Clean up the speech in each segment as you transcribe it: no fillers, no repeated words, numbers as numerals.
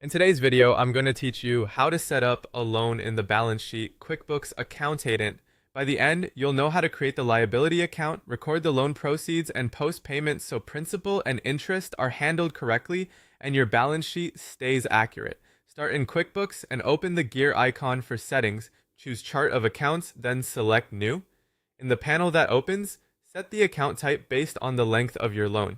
In today's video, I'm going to teach you how to set up a loan in the balance sheet QuickBooks Accountant. By the end, you'll know how to create the liability account, record the loan proceeds, and post payments so principal and interest are handled correctly and your balance sheet stays accurate. Start in QuickBooks and open the gear icon for settings. Choose Chart of Accounts, then select New. In the panel that opens, set the account type based on the length of your loan.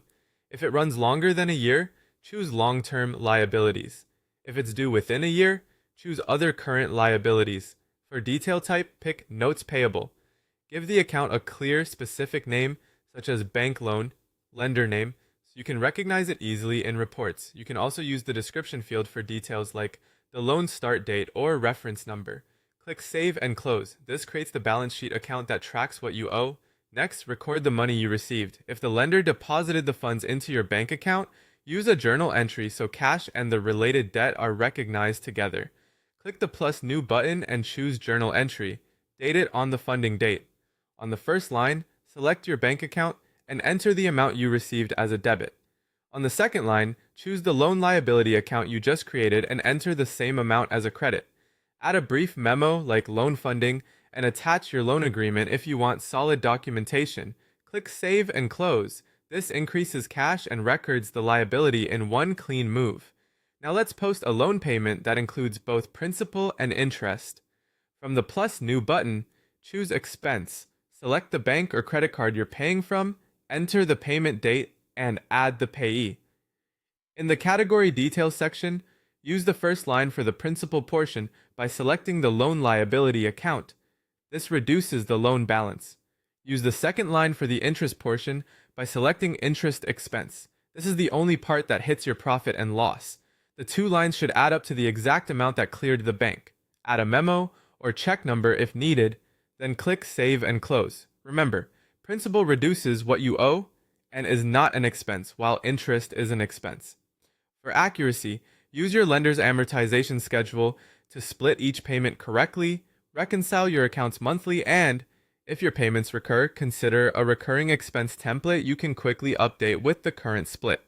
If it runs longer than a year, choose Long-Term Liabilities. If it's due within a year, choose Other Current Liabilities. For detail type, pick Notes Payable. Give the account a clear, specific name, such as bank loan, lender name, so you can recognize it easily in reports. You can also use the description field for details like the loan start date or reference number. Click Save and Close. This creates the balance sheet account that tracks what you owe. Next, record the money you received. If the lender deposited the funds into your bank account, use a journal entry so cash and the related debt are recognized together. Click the plus new button and choose journal entry. Date it on the funding date. On the first line, select your bank account and enter the amount you received as a debit. On the second line, choose the loan liability account you just created and enter the same amount as a credit. Add a brief memo like loan funding and attach your loan agreement if you want solid documentation. Click Save and Close. This increases cash and records the liability in one clean move. Now let's post a loan payment that includes both principal and interest. From the plus new button, choose Expense. Select the bank or credit card you're paying from, enter the payment date, and add the payee. In the category details section, use the first line for the principal portion by selecting the loan liability account. This reduces the loan balance. Use the second line for the interest portion by selecting interest expense. This is the only part that hits your profit and loss. The two lines should add up to the exact amount that cleared the bank. Add a memo or check number if needed, then click Save and Close. Remember, principal reduces what you owe and is not an expense, while interest is an expense. For accuracy, use your lender's amortization schedule to split each payment correctly, reconcile your accounts monthly, and if your payments recur, consider a recurring expense template you can quickly update with the current split.